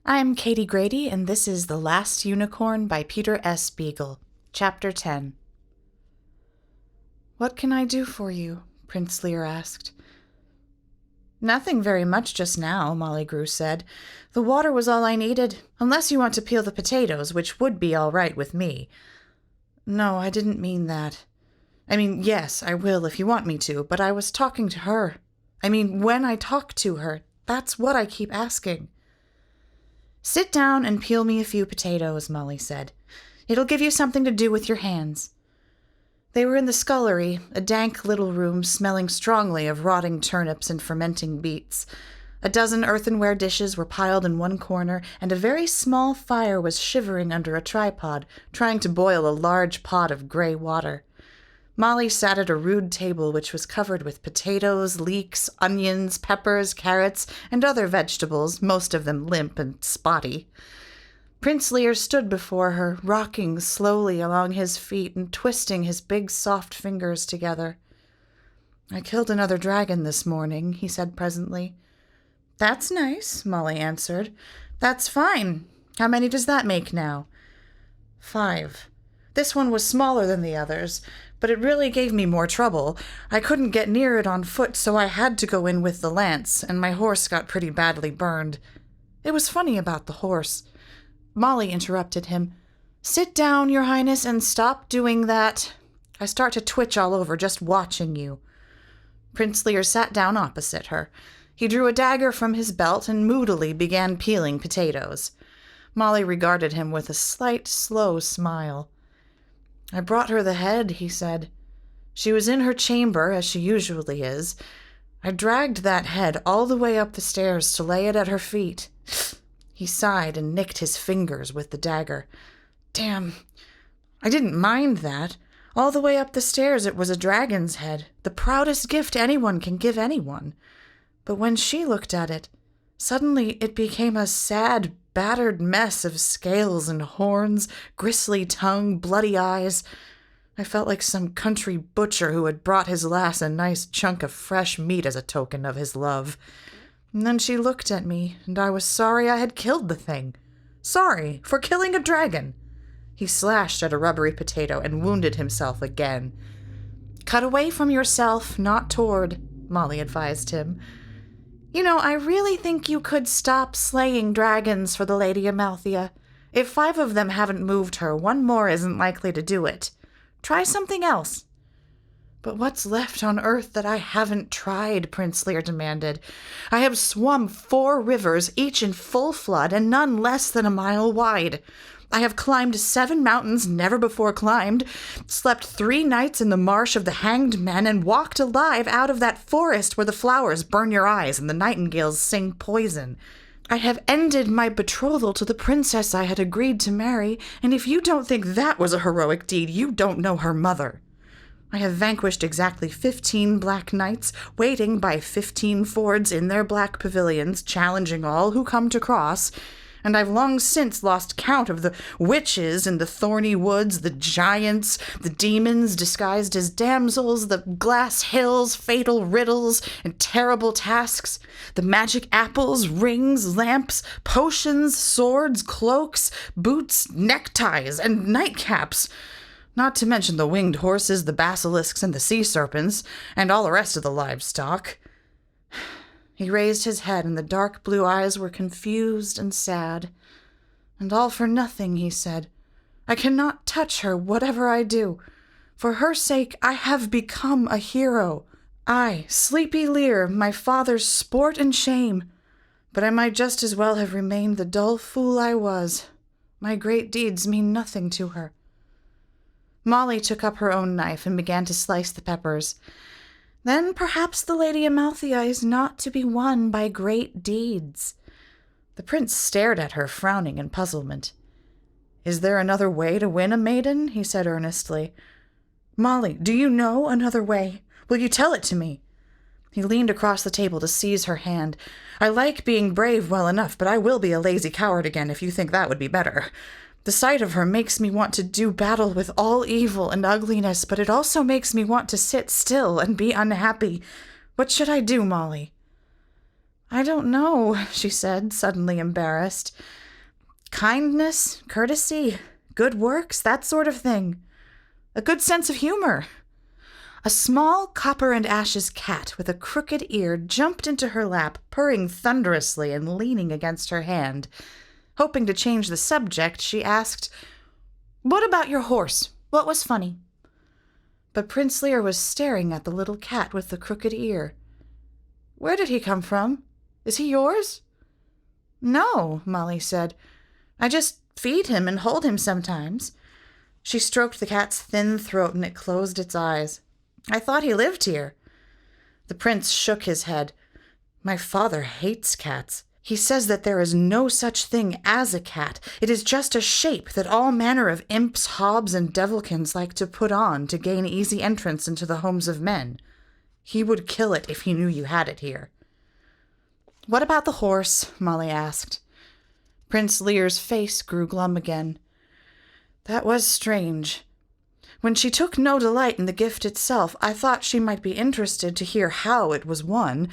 I'm Katie Grady, and this is The Last Unicorn by Peter S. Beagle, Chapter 10. "What can I do for you?" Prince Lear asked. "Nothing very much just now," Molly Grew said. "The water was all I needed, unless you want to peel the potatoes, which would be all right with me." "No, I didn't mean that. Yes, I will if you want me to, but I was talking to her. When I talk to her, that's what I keep asking." "Sit down and peel me a few potatoes," Molly said. "It'll give you something to do with your hands." They were in the scullery, a dank little room smelling strongly of rotting turnips and fermenting beets. A dozen earthenware dishes were piled in one corner, and a very small fire was shivering under a tripod, trying to boil a large pot of gray water. Molly sat at a rude table which was covered with potatoes, leeks, onions, peppers, carrots, and other vegetables, most of them limp and spotty. Prince Lear stood before her, rocking slowly along his feet and twisting his big soft fingers together. "I killed another dragon this morning," he said presently. "That's nice," Molly answered. "That's fine. How many does that make now?" "5. This one was smaller than the others, but it really gave me more trouble. I couldn't get near it on foot, so I had to go in with the lance, and my horse got pretty badly burned." It was funny about the horse. Molly interrupted him. "Sit down, Your Highness, and stop doing that. I start to twitch all over just watching you." Prince Lear sat down opposite her. He drew a dagger from his belt and moodily began peeling potatoes. Molly regarded him with a slight, slow smile. "I brought her the head," he said. "She was in her chamber, as she usually is. I dragged that head all the way up the stairs to lay it at her feet." He sighed and nicked his fingers with the dagger. "Damn, I didn't mind that. All the way up the stairs it was a dragon's head, the proudest gift anyone can give anyone. But when she looked at it, suddenly it became a sad, battered mess of scales and horns, gristly tongue, bloody eyes. I felt like some country butcher who had brought his lass a nice chunk of fresh meat as a token of his love. And then she looked at me, and I was sorry I had killed the thing. Sorry for killing a dragon." He slashed at a rubbery potato and wounded himself again. "Cut away from yourself, not toward," Molly advised him. I really think you could stop slaying dragons for the Lady Amalthea. If 5 of them haven't moved her, 1 more isn't likely to do it. Try something else." "But what's left on earth that I haven't tried?" Prince Lear demanded. "I have swum 4 rivers, each in full flood, and none less than a mile wide. I have climbed 7 mountains never before climbed, slept 3 nights in the marsh of the hanged men, and walked alive out of that forest where the flowers burn your eyes and the nightingales sing poison. I have ended my betrothal to the princess I had agreed to marry, and if you don't think that was a heroic deed, you don't know her mother. I have vanquished exactly 15 black knights, waiting by 15 fords in their black pavilions, challenging all who come to cross, and I've long since lost count of the witches in the thorny woods, the giants, the demons disguised as damsels, the glass hills, fatal riddles, and terrible tasks, the magic apples, rings, lamps, potions, swords, cloaks, boots, neckties, and nightcaps. Not to mention the winged horses, the basilisks, and the sea serpents, and all the rest of the livestock." He raised his head, and the dark blue eyes were confused and sad. "And all for nothing," he said. "I cannot touch her, whatever I do. For her sake, I have become a hero. I, Sleepy Lear, my father's sport and shame. But I might just as well have remained the dull fool I was. My great deeds mean nothing to her." Molly took up her own knife and began to slice the peppers. "Then perhaps the Lady Amalthea is not to be won by great deeds." The prince stared at her, frowning in puzzlement. "Is there another way to win a maiden?" he said earnestly. "Molly, do you know another way? Will you tell it to me?" He leaned across the table to seize her hand. "I like being brave well enough, but I will be a lazy coward again if you think that would be better. The sight of her makes me want to do battle with all evil and ugliness, but it also makes me want to sit still and be unhappy. What should I do, Molly?" I don't know, she said, suddenly embarrassed. Kindness, courtesy, good works, that sort of thing. A good sense of humor. A small copper and ashes cat with a crooked ear jumped into her lap, purring thunderously and leaning against her hand. Hoping to change the subject, she asked, "What about your horse? What was funny?" But Prince Lear was staring at the little cat with the crooked ear. "Where did he come from? Is he yours?" "No," Molly said. "I just feed him and hold him sometimes." She stroked the cat's thin throat and it closed its eyes. "I thought he lived here." The prince shook his head. "My father hates cats. He says that there is no such thing as a cat. It is just a shape that all manner of imps, hobs, and devilkins like to put on to gain easy entrance into the homes of men. He would kill it if he knew you had it here." "What about the horse?" Molly asked. Prince Lear's face grew glum again. "That was strange. When she took no delight in the gift itself, I thought she might be interested to hear how it was won.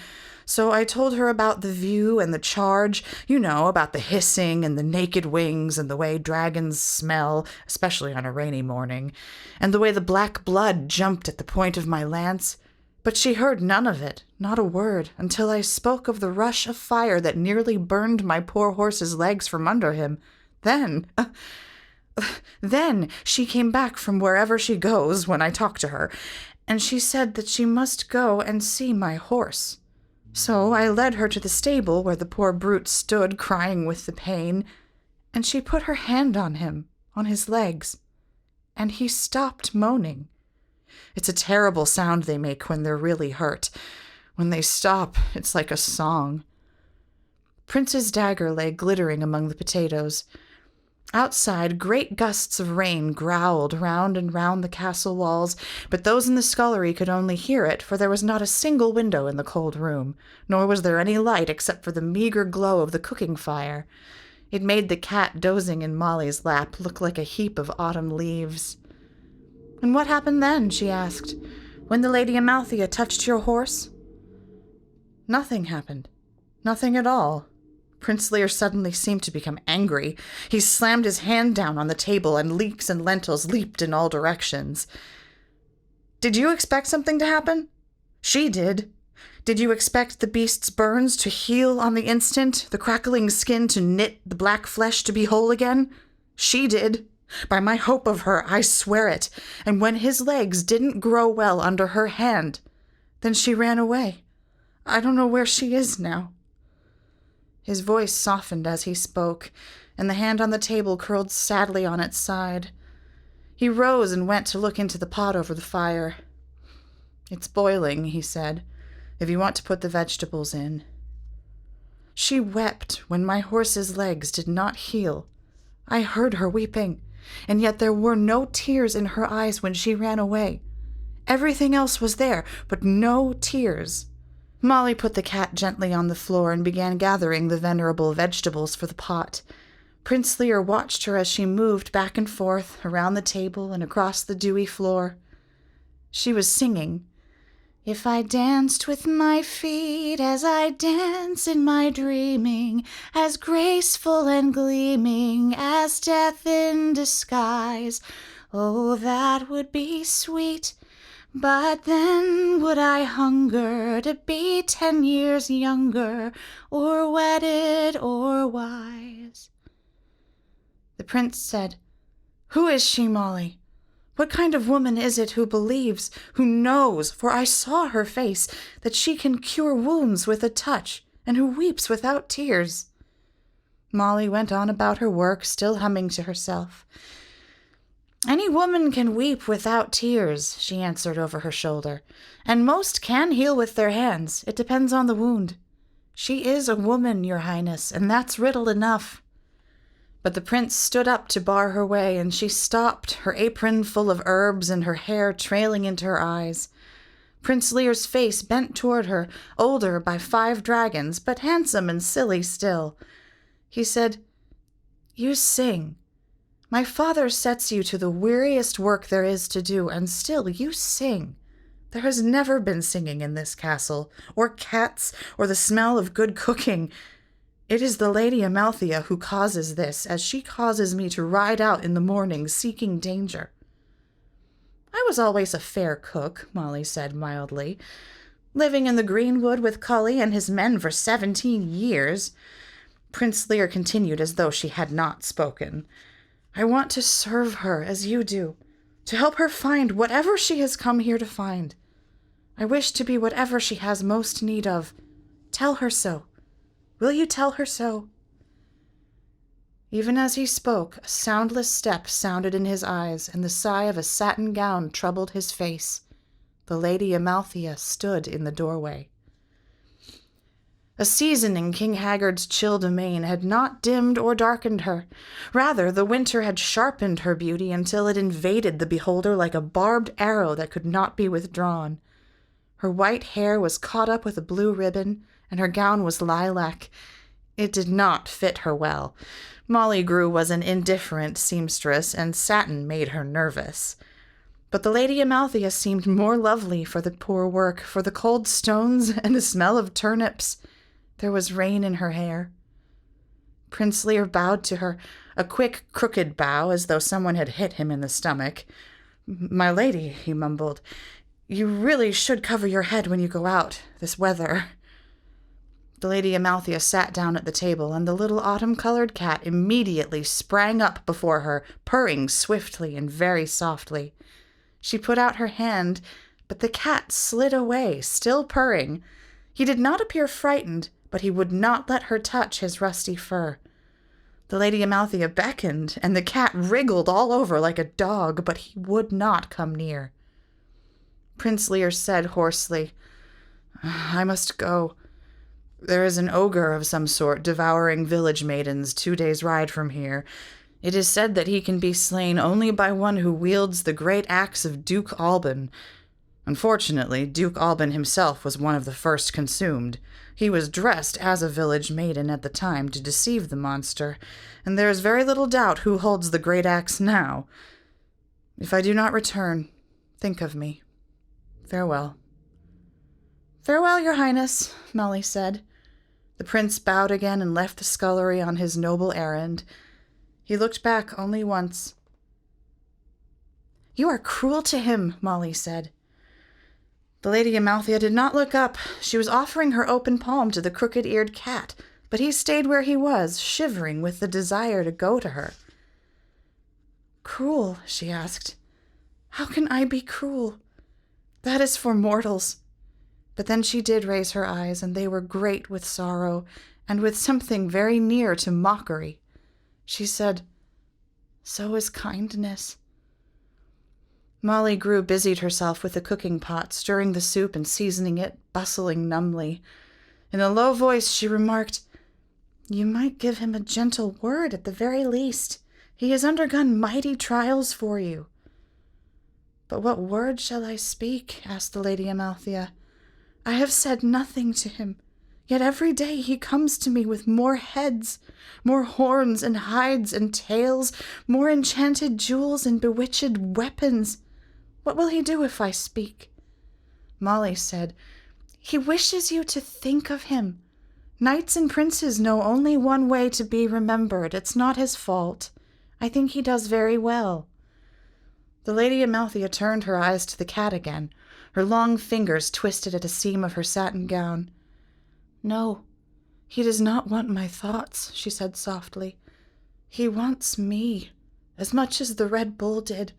So I told her about the view and the charge, about the hissing and the naked wings and the way dragons smell, especially on a rainy morning, and the way the black blood jumped at the point of my lance. But she heard none of it, not a word, until I spoke of the rush of fire that nearly burned my poor horse's legs from under him. Then she came back from wherever she goes when I talk to her, and she said that she must go and see my horse. So I led her to the stable where the poor brute stood crying with the pain, and she put her hand on him, on his legs, and he stopped moaning. It's a terrible sound they make when they're really hurt. When they stop, it's like a song." Prince's dagger lay glittering among the potatoes. Outside, great gusts of rain growled round and round the castle walls, but those in the scullery could only hear it, for there was not a single window in the cold room, nor was there any light except for the meager glow of the cooking fire. It made the cat dozing in Molly's lap look like a heap of autumn leaves. "And what happened then?" she asked. "When the Lady Amalthea touched your horse?" "Nothing happened. Nothing at all." Prince Lear suddenly seemed to become angry. He slammed his hand down on the table, and leeks and lentils leaped in all directions. "Did you expect something to happen? She did. Did you expect the beast's burns to heal on the instant, the crackling skin to knit, the black flesh to be whole again? She did. By my hope of her, I swear it. And when his legs didn't grow well under her hand, then she ran away. I don't know where she is now." His voice softened as he spoke, and the hand on the table curled sadly on its side. He rose and went to look into the pot over the fire. "It's boiling," he said, "if you want to put the vegetables in." She wept when my horse's legs did not heal. I heard her weeping, and yet there were no tears in her eyes when she ran away. Everything else was there, but no tears. Molly put the cat gently on the floor and began gathering the venerable vegetables for the pot. Prince Lear watched her as she moved back and forth around the table and across the dewy floor. She was singing, "If I danced with my feet as I dance in my dreaming, as graceful and gleaming as death in disguise, oh, that would be sweet. But then would I hunger to be 10 years younger, or wedded or wise." The prince said, "Who is she, Molly? What kind of woman is it who believes, who knows, for I saw her face, that she can cure wounds with a touch, and who weeps without tears?" Molly went on about her work, still humming to herself. "Any woman can weep without tears," she answered over her shoulder, "and most can heal with their hands. It depends on the wound. She is a woman, your highness, and that's riddle enough." But the prince stood up to bar her way, and she stopped, her apron full of herbs and her hair trailing into her eyes. Prince Lear's face bent toward her, older by 5 dragons, but handsome and silly still. He said, "You sing. My father sets you to the weariest work there is to do, and still you sing. There has never been singing in this castle, or cats, or the smell of good cooking. It is the Lady Amalthea who causes this, as she causes me to ride out in the morning seeking danger." "I was always a fair cook," Molly said mildly, "living in the greenwood with Cully and his men for 17 years. Prince Lear continued as though she had not spoken. "I want to serve her as you do, to help her find whatever she has come here to find. I wish to be whatever she has most need of. Tell her so. Will you tell her so?" Even as he spoke, a soundless step sounded in his eyes, and the sigh of a satin gown troubled his face. The Lady Amalthea stood in the doorway. A season in King Haggard's chill domain had not dimmed or darkened her. Rather, the winter had sharpened her beauty until it invaded the beholder like a barbed arrow that could not be withdrawn. Her white hair was caught up with a blue ribbon, and her gown was lilac. It did not fit her well. Molly Grew was an indifferent seamstress, and satin made her nervous. But the Lady Amalthea seemed more lovely for the poor work, for the cold stones and the smell of turnips. There was rain in her hair. Prince Lear bowed to her, a quick, crooked bow, as though someone had hit him in the stomach. "My lady," he mumbled, "you really should cover your head when you go out, this weather." The Lady Amalthea sat down at the table, and the little autumn-colored cat immediately sprang up before her, purring swiftly and very softly. She put out her hand, but the cat slid away, still purring. He did not appear frightened, but he would not let her touch his rusty fur. The Lady Amalthea beckoned, and the cat wriggled all over like a dog, but he would not come near. Prince Lear said hoarsely, "I must go. There is an ogre of some sort devouring village maidens 2 days' ride from here. It is said that he can be slain only by one who wields the great axe of Duke Alban. Unfortunately, Duke Alban himself was one of the first consumed. He was dressed as a village maiden at the time to deceive the monster, and there is very little doubt who holds the great axe now. If I do not return, think of me. Farewell." "Farewell, Your Highness," Molly said. The prince bowed again and left the scullery on his noble errand. He looked back only once. "You are cruel to him," Molly said. The Lady Amalthea did not look up. She was offering her open palm to the crooked-eared cat, but he stayed where he was, shivering with the desire to go to her. "Cruel?" she asked. "How can I be cruel? That is for mortals." But then she did raise her eyes, and they were great with sorrow, and with something very near to mockery. She said, "So is kindness." Molly Grew busied herself with the cooking pot, stirring the soup and seasoning it, bustling numbly. In a low voice she remarked, "You might give him a gentle word at the very least. He has undergone mighty trials for you." "But what word shall I speak?" asked the Lady Amalthea. "I have said nothing to him, yet every day he comes to me with more heads, more horns and hides and tails, more enchanted jewels and bewitched weapons. What will he do if I speak?" Molly said, "He wishes you to think of him. Knights and princes know only one way to be remembered. It's not his fault. I think he does very well." The Lady Amalthea turned her eyes to the cat again. Her long fingers twisted at a seam of her satin gown. "No, he does not want my thoughts," she said softly. "He wants me, as much as the Red Bull did,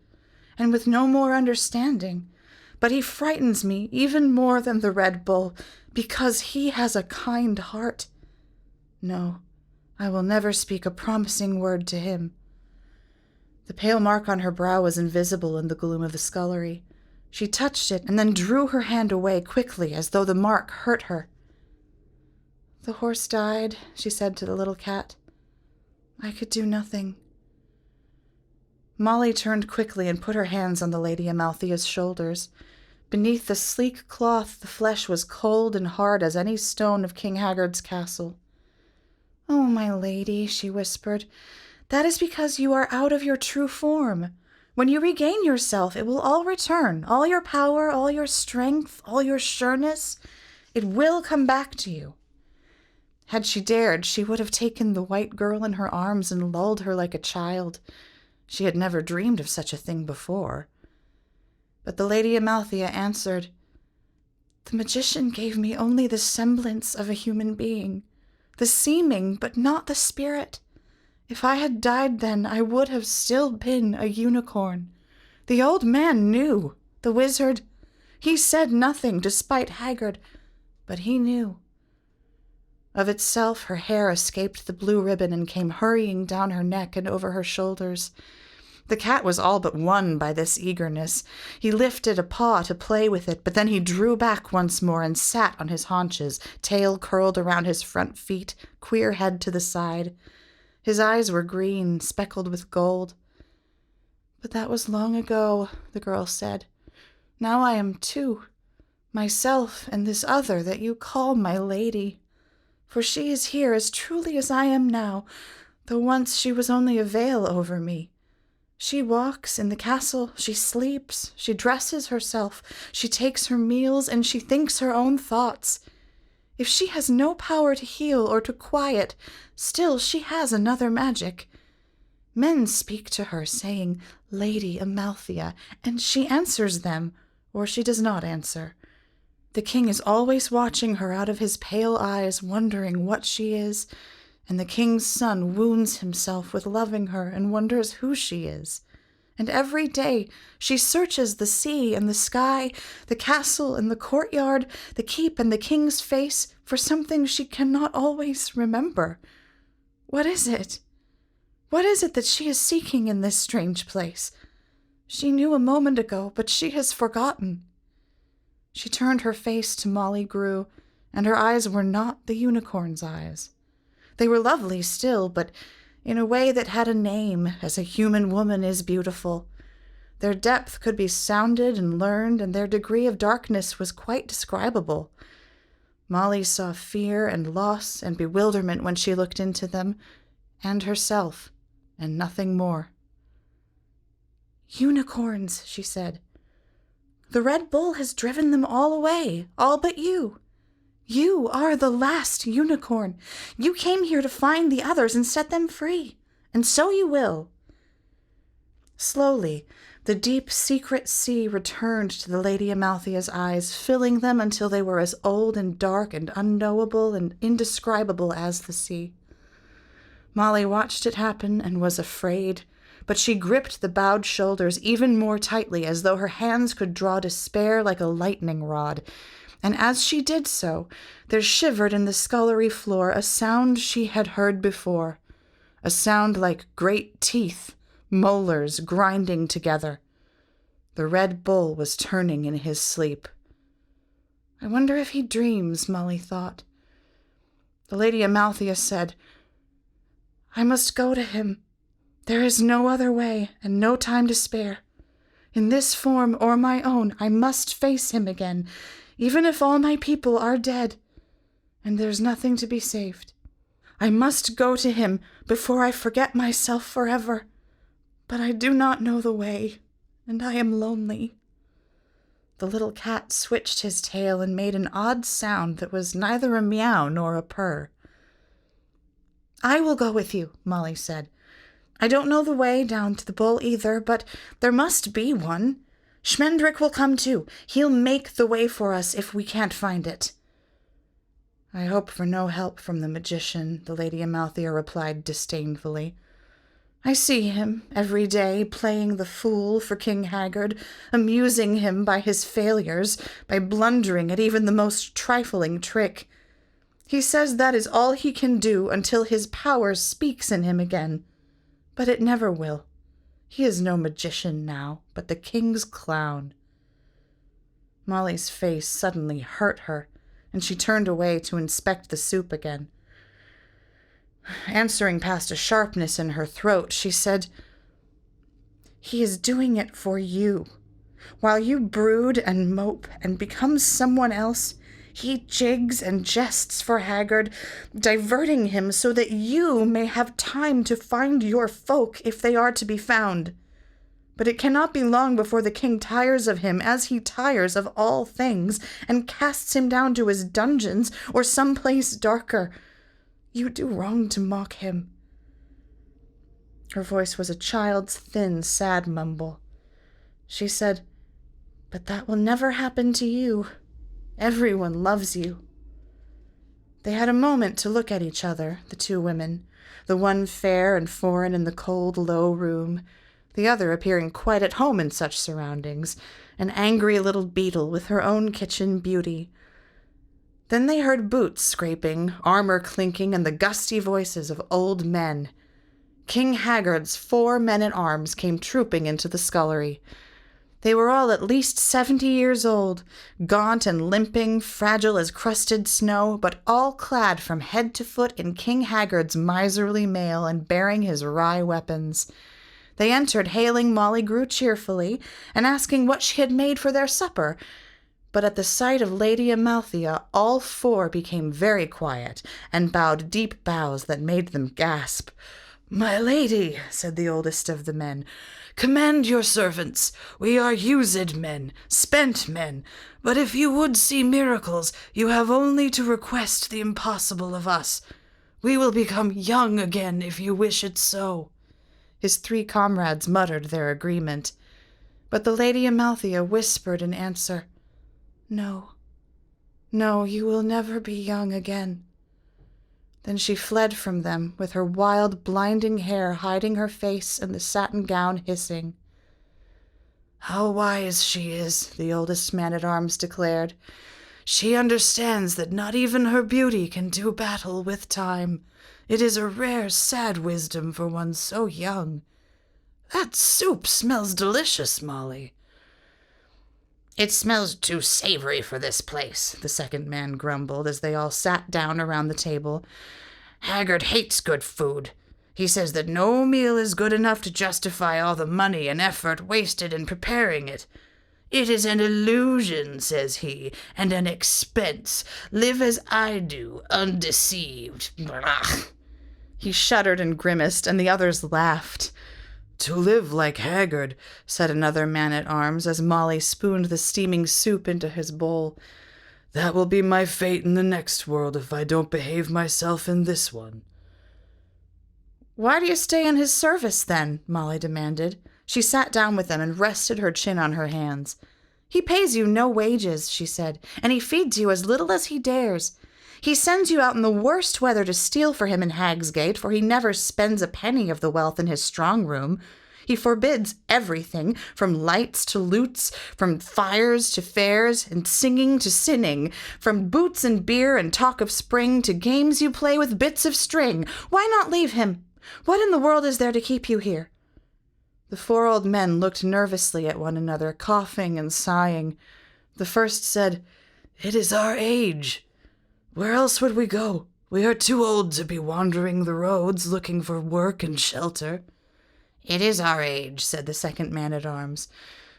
and with no more understanding. But he frightens me even more than the Red Bull, because he has a kind heart. No, I will never speak a promising word to him." The pale mark on her brow was invisible in the gloom of the scullery. She touched it and then drew her hand away quickly, as though the mark hurt her. "The horse died," she said to the little cat. "I could do nothing." Molly turned quickly and put her hands on the Lady Amalthea's shoulders. Beneath the sleek cloth the flesh was cold and hard as any stone of King Haggard's castle. "Oh, my lady," she whispered, "that is because you are out of your true form. When you regain yourself, it will all return. All your power, all your strength, all your sureness. It will come back to you. Had she dared, she would have taken the white girl in her arms and lulled her like a child. She had never dreamed of such a thing before. But the Lady Amalthea answered, "The magician gave me only the semblance of a human being, the seeming, but not the spirit. If I had died then, I would have still been a unicorn. The old man knew, the wizard. He said nothing, despite Haggard, but he knew." Of itself, her hair escaped the blue ribbon and came hurrying down her neck and over her shoulders. The cat was all but won by this eagerness. He lifted a paw to play with it, but then he drew back once more and sat on his haunches, tail curled around his front feet, queer head to the side. His eyes were green, speckled with gold. "But that was long ago," the girl said. "Now I am two, myself and this other that you call my lady. For she is here as truly as I am now, though once she was only a veil over me. She walks in the castle, she sleeps, she dresses herself, she takes her meals, and she thinks her own thoughts. If she has no power to heal or to quiet, still she has another magic. Men speak to her, saying, 'Lady Amalthea,' and she answers them, or she does not answer. The king is always watching her out of his pale eyes, wondering what she is, and the king's son wounds himself with loving her and wonders who she is. And every day she searches the sea and the sky, the castle and the courtyard, the keep and the king's face for something she cannot always remember. What is it? What is it that she is seeking in this strange place? She knew a moment ago, but she has forgotten." She turned her face to Molly Grew, and her eyes were not the unicorn's eyes. They were lovely still, but in a way that had a name, as a human woman is beautiful. Their depth could be sounded and learned, and their degree of darkness was quite describable. Molly saw fear and loss and bewilderment when she looked into them, and herself, and nothing more. "Unicorns," she said. "The Red Bull has driven them all away, all but you. You are the last unicorn. You came here to find the others and set them free, and so you will." Slowly, the deep, secret sea returned to the Lady Amalthea's eyes, filling them until they were as old and dark and unknowable and indescribable as the sea. Molly watched it happen and was afraid, but she gripped the bowed shoulders even more tightly, as though her hands could draw despair like a lightning rod. And as she did so, there shivered in the scullery floor a sound she had heard before, a sound like great teeth, molars grinding together. The Red Bull was turning in his sleep. "I wonder if he dreams," Molly thought. The Lady Amalthea said, "I must go to him. There is no other way, and no time to spare. In this form or my own, I must face him again, even if all my people are dead, and there's nothing to be saved. I must go to him before I forget myself forever. But I do not know the way, and I am lonely." The little cat switched his tail and made an odd sound that was neither a meow nor a purr. "I will go with you," Molly said. "I don't know the way down to the Bull either, but there must be one. Schmendrick will come too. He'll make the way for us if we can't find it." "I hope for no help from the magician," the Lady Amalthea replied disdainfully. "I see him every day playing the fool for King Haggard, amusing him by his failures, by blundering at even the most trifling trick. He says that is all he can do until his power speaks in him again. But it never will. He is no magician now, but the king's clown." Molly's face suddenly hurt her, and she turned away to inspect the soup again. Answering past a sharpness in her throat, she said, "He is doing it for you. While you brood and mope and become someone else, he jigs and jests for Haggard, diverting him so that you may have time to find your folk if they are to be found. But it cannot be long before the king tires of him, as he tires of all things, and casts him down to his dungeons or some place darker. You do wrong to mock him." Her voice was a child's thin, sad mumble. She said, "But that will never happen to you. Everyone loves you." They had a moment to look at each other, the two women, the one fair and foreign in the cold, low room, the other appearing quite at home in such surroundings, an angry little beetle with her own kitchen beauty. Then they heard boots scraping, armor clinking, and the gusty voices of old men. King Haggard's 4 men-at-arms came trooping into the scullery. They were all at least 70 years old, gaunt and limping, fragile as crusted snow, but all clad from head to foot in King Haggard's miserly mail and bearing his wry weapons. They entered hailing Molly Grew cheerfully and asking what she had made for their supper. But at the sight of Lady Amalthea, all 4 became very quiet and bowed deep bows that made them gasp. "My lady," said the oldest of the men, "command your servants. We are used men, spent men, but if you would see miracles, you have only to request the impossible of us. We will become young again if you wish it so." His 3 comrades muttered their agreement, but the Lady Amalthea whispered in answer, "No, no, you will never be young again." Then she fled from them, with her wild, blinding hair hiding her face and the satin gown hissing. "How wise she is," the oldest man-at-arms declared. "She understands that not even her beauty can do battle with time. It is a rare, sad wisdom for one so young. That soup smells delicious, Molly." "It smells too savory for this place," the second man grumbled as they all sat down around the table. "Haggard hates good food. He says that no meal is good enough to justify all the money and effort wasted in preparing it. It is an illusion, says he, and an expense. Live as I do, undeceived. Blah." He shuddered and grimaced, and the others laughed. "To live like Haggard," said another man-at-arms as Molly spooned the steaming soup into his bowl. "That will be my fate in the next world if I don't behave myself in this one." "Why do you stay in his service, then?" Molly demanded. She sat down with them and rested her chin on her hands. "He pays you no wages," she said, "and he feeds you as little as he dares. He sends you out in the worst weather to steal for him in Hagsgate, for he never spends a penny of the wealth in his strong room. He forbids everything, from lights to lutes, from fires to fairs, and singing to sinning, from boots and beer and talk of spring to games you play with bits of string. Why not leave him? What in the world is there to keep you here?" The 4 old men looked nervously at one another, coughing and sighing. The first said, "It is our age. Where else would we go? We are too old to be wandering the roads looking for work and shelter." "It is our age," said the second man-at-arms.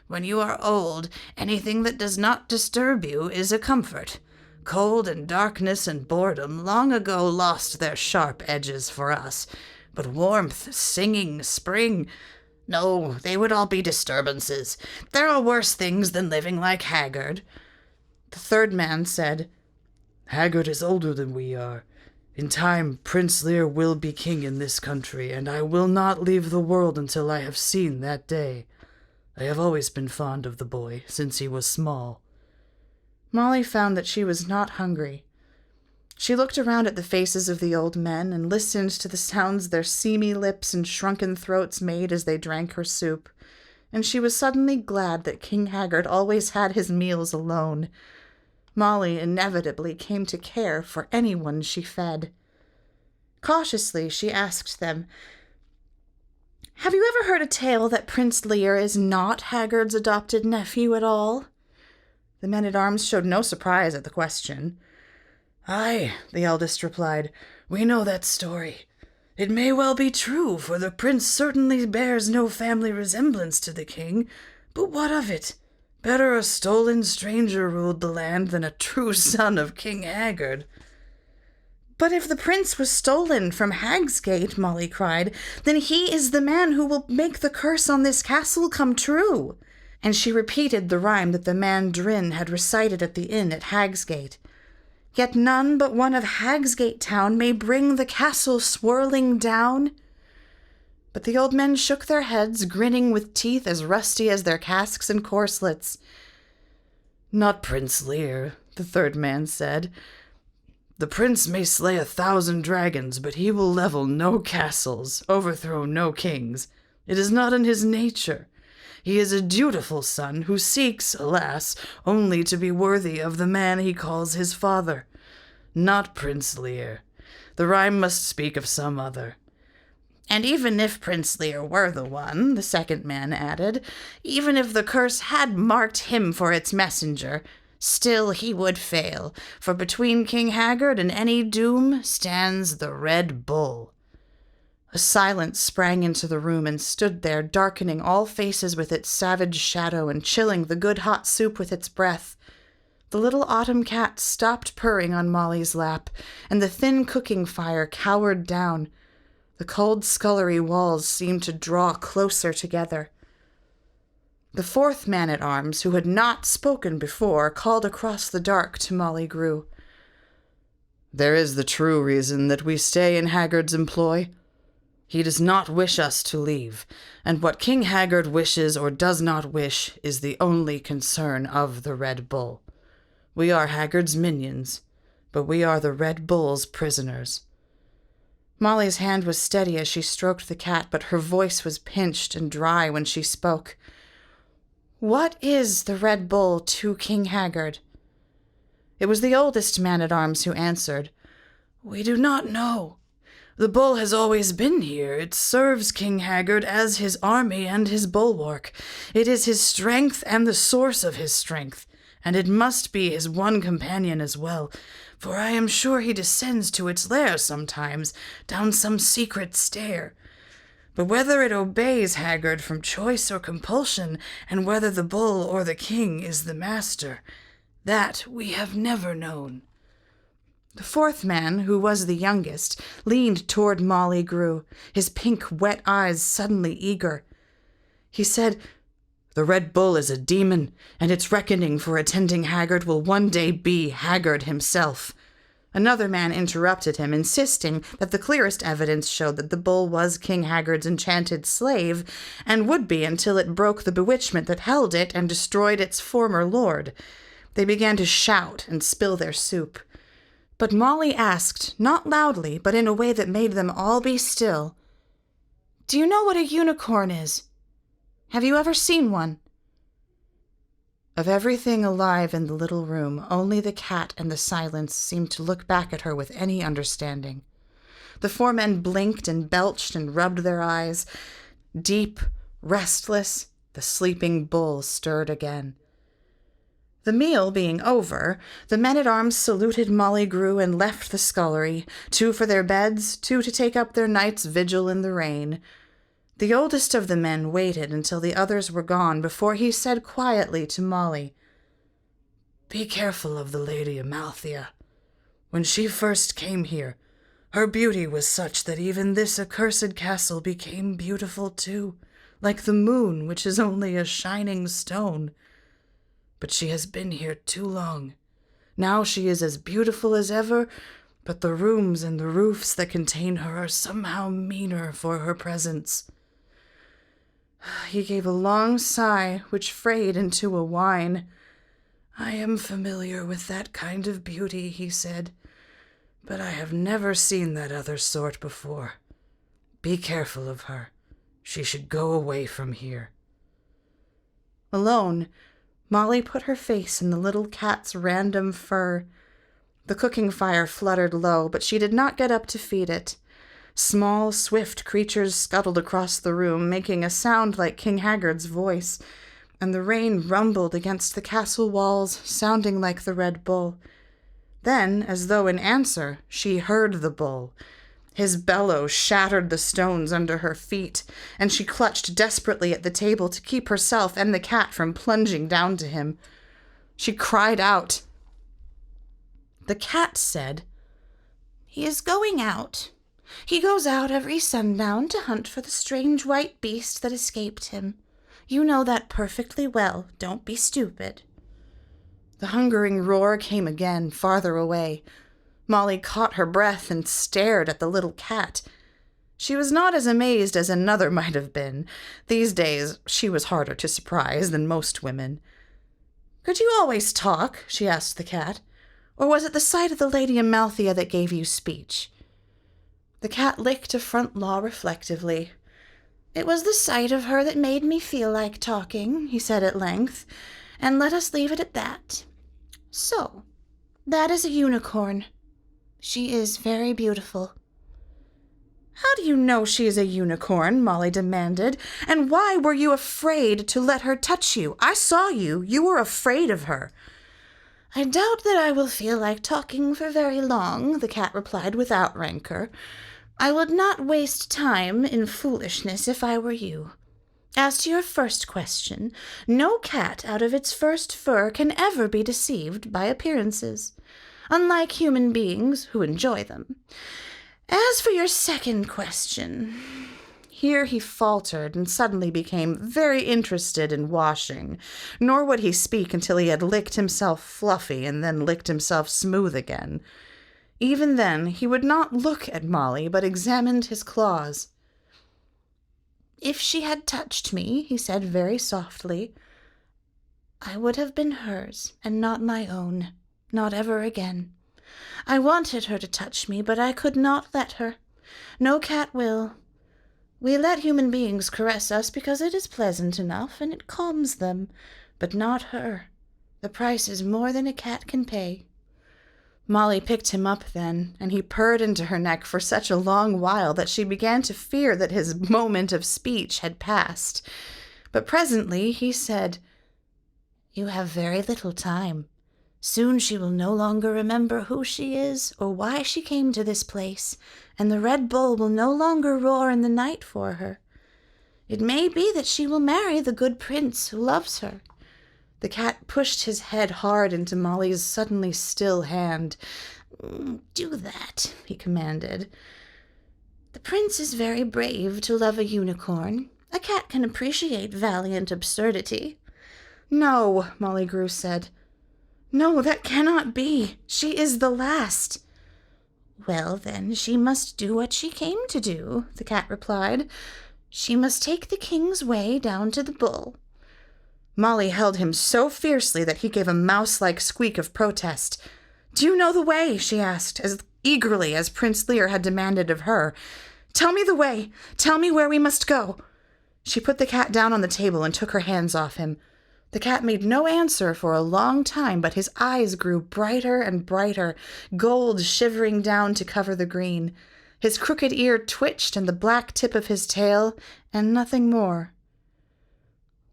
"When you are old, anything that does not disturb you is a comfort. Cold and darkness and boredom long ago lost their sharp edges for us, but warmth, singing, spring— no, they would all be disturbances. There are worse things than living like Haggard." The third man said, "Haggard is older than we are. In time, Prince Lear will be king in this country, and I will not leave the world until I have seen that day. I have always been fond of the boy, since he was small." Molly found that she was not hungry. She looked around at the faces of the old men and listened to the sounds their seamy lips and shrunken throats made as they drank her soup, and she was suddenly glad that King Haggard always had his meals alone. Molly inevitably came to care for anyone she fed. Cautiously, she asked them, "Have you ever heard a tale that Prince Lear is not Haggard's adopted nephew at all?" The men-at-arms showed no surprise at the question. "Aye," the eldest replied, "we know that story. It may well be true, for the prince certainly bears no family resemblance to the king. But what of it? Better a stolen stranger ruled the land than a true son of King Haggard." But if the prince was stolen from Hagsgate, Molly cried, then he is the man who will make the curse on this castle come true. And she repeated the rhyme that the man Drin had recited at the inn at Hagsgate. Yet none but one of Hagsgate town may bring the castle swirling down. But the old men shook their heads, grinning with teeth as rusty as their casques and corslets. Not Prince Lear, the third man said. The prince may slay 1,000 dragons, but he will level no castles, overthrow no kings. It is not in his nature. He is a dutiful son who seeks, alas, only to be worthy of the man he calls his father. Not Prince Lear. The rhyme must speak of some other. And even if Prince Lear were the one, the second man added, even if the curse had marked him for its messenger, still he would fail, for between King Haggard and any doom stands the Red Bull. A silence sprang into the room and stood there, darkening all faces with its savage shadow and chilling the good hot soup with its breath. The little autumn cat stopped purring on Molly's lap, and the thin cooking fire cowered down. The cold scullery walls seemed to draw closer together. The fourth man-at-arms, who had not spoken before, called across the dark to Molly Grew. There is the true reason that we stay in Haggard's employ. He does not wish us to leave, and what King Haggard wishes or does not wish is the only concern of the Red Bull. We are Haggard's minions, but we are the Red Bull's prisoners. Molly's hand was steady as she stroked the cat, but her voice was pinched and dry when she spoke. What is the Red Bull to King Haggard? It was the oldest man-at-arms who answered. We do not know. The bull has always been here. It serves King Haggard as his army and his bulwark. It is his strength and the source of his strength, and it must be his one companion as well, for I am sure he descends to its lair sometimes, down some secret stair. But whether it obeys Haggard from choice or compulsion, and whether the bull or the king is the master, that we have never known. The fourth man, who was the youngest, leaned toward Molly Grew, his pink, wet eyes suddenly eager. He said, The Red Bull is a demon, and its reckoning for attending Haggard will one day be Haggard himself. Another man interrupted him, insisting that the clearest evidence showed that the bull was King Haggard's enchanted slave, and would be until it broke the bewitchment that held it and destroyed its former lord. They began to shout and spill their soup. But Molly asked, not loudly, but in a way that made them all be still, Do you know what a unicorn is? Have you ever seen one? Of everything alive in the little room, only the cat and the silence seemed to look back at her with any understanding. The four men blinked and belched and rubbed their eyes. Deep, restless, the sleeping bull stirred again. The meal being over, the men-at-arms saluted Molly Grew and left the scullery, 2 for their beds, 2 to take up their night's vigil in the rain. The oldest of the men waited until the others were gone before he said quietly to Molly, Be careful of the Lady Amalthea. When she first came here, her beauty was such that even this accursed castle became beautiful too, like the moon, which is only a shining stone. But she has been here too long. Now she is as beautiful as ever, but the rooms and the roofs that contain her are somehow meaner for her presence. He gave a long sigh, which frayed into a whine. I am familiar with that kind of beauty, he said, but I have never seen that other sort before. Be careful of her. She should go away from here. Alone, Molly put her face in the little cat's random fur. The cooking fire fluttered low, but she did not get up to feed it. Small, swift creatures scuttled across the room, making a sound like King Haggard's voice, and the rain rumbled against the castle walls, sounding like the Red Bull. Then, as though in answer, she heard the bull. His bellow shattered the stones under her feet, and she clutched desperately at the table to keep herself and the cat from plunging down to him. She cried out. The cat said, He is going out. He goes out every sundown to hunt for the strange white beast that escaped him. You know that perfectly well. Don't be stupid." The hungering roar came again, farther away. Molly caught her breath and stared at the little cat. She was not as amazed as another might have been. These days, she was harder to surprise than most women. "Could you always talk?" she asked the cat. "Or was it the sight of the Lady Amalthea that gave you speech?" The cat licked a front law reflectively. "It was the sight of her that made me feel like talking," he said at length, "and let us leave it at that. So, that is a unicorn. She is very beautiful." "How do you know she is a unicorn?" Molly demanded. "And why were you afraid to let her touch you? I saw you. You were afraid of her." "I doubt that I will feel like talking for very long," the cat replied without rancor. "I would not waste time in foolishness if I were you. As to your first question, no cat out of its first fur can ever be deceived by appearances, unlike human beings who enjoy them. As for your second question—" Here he faltered and suddenly became very interested in washing, nor would he speak until he had licked himself fluffy and then licked himself smooth again. Even then, he would not look at Molly, but examined his claws. "If she had touched me," he said very softly, "I would have been hers and not my own, not ever again. I wanted her to touch me, but I could not let her. No cat will. We let human beings caress us because it is pleasant enough and it calms them, but not her. The price is more than a cat can pay." Molly picked him up then, and he purred into her neck for such a long while that she began to fear that his moment of speech had passed. But presently he said, "You have very little time. Soon she will no longer remember who she is or why she came to this place, and the Red Bull will no longer roar in the night for her. It may be that she will marry the good prince who loves her." The cat pushed his head hard into Molly's suddenly still hand. "Do that," he commanded. "The prince is very brave to love a unicorn. A cat can appreciate valiant absurdity." "No," Molly Grew said. "No, that cannot be. She is the last." "Well, then, she must do what she came to do," the cat replied. "She must take the king's way down to the bull." Molly held him so fiercely that he gave a mouse-like squeak of protest. "Do you know the way?" she asked, as eagerly as Prince Lear had demanded of her. "Tell me the way. Tell me where we must go." She put the cat down on the table and took her hands off him. The cat made no answer for a long time, but his eyes grew brighter and brighter, gold shivering down to cover the green. His crooked ear twitched and the black tip of his tail, and nothing more.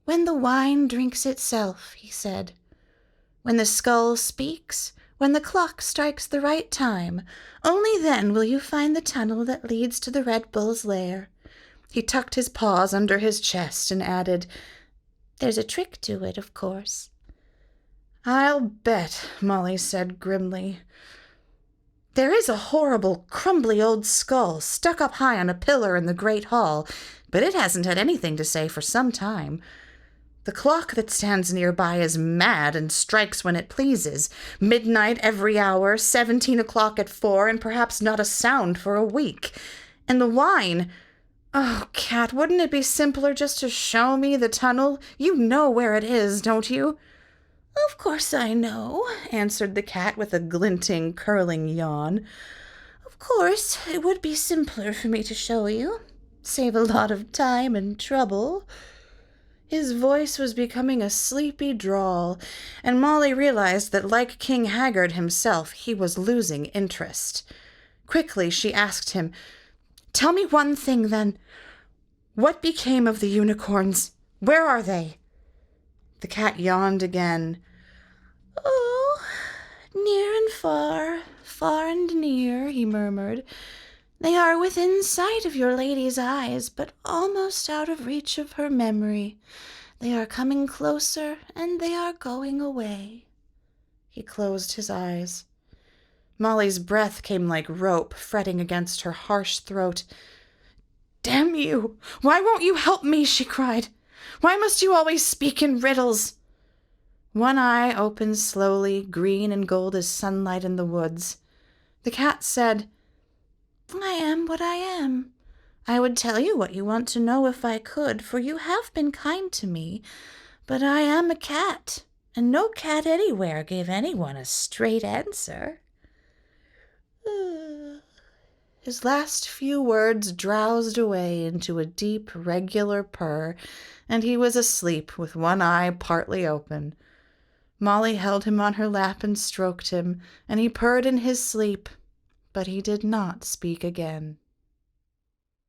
"When the wine drinks itself," he said. "When the skull speaks, when the clock strikes the right time, only then will you find the tunnel that leads to the Red Bull's lair." He tucked his paws under his chest and added, "There's a trick to it, of course." "I'll bet," Molly said grimly. "There is a horrible, crumbly old skull stuck up high on a pillar in the great hall, but it hasn't had anything to say for some time. The clock that stands nearby is mad and strikes when it pleases. Midnight every hour, 17 o'clock at 4, and perhaps not a sound for a week. And the wine— Oh, Cat, wouldn't it be simpler just to show me the tunnel? You know where it is, don't you?" "Of course I know," answered the cat with a glinting, curling yawn. "Of course, it would be simpler for me to show you. Save a lot of time and trouble." His voice was becoming a sleepy drawl, and Molly realized that, like King Haggard himself, he was losing interest. Quickly, she asked him, "Tell me one thing, then. What became of the unicorns? Where are they?" The cat yawned again. "Oh, near and far, far and near," he murmured. "They are within sight of your lady's eyes, but almost out of reach of her memory. They are coming closer, and they are going away." He closed his eyes. Molly's breath came like rope fretting against her harsh throat. "Damn you! Why won't you help me?" she cried. "Why must you always speak in riddles?" One eye opened slowly, green and gold as sunlight in the woods. The cat said, "I am what I am. I would tell you what you want to know if I could, for you have been kind to me, but I am a cat, and no cat anywhere gave anyone a straight answer." His last few words drowsed away into a deep, regular purr, and he was asleep with one eye partly open. Molly held him on her lap and stroked him, and he purred in his sleep, but he did not speak again.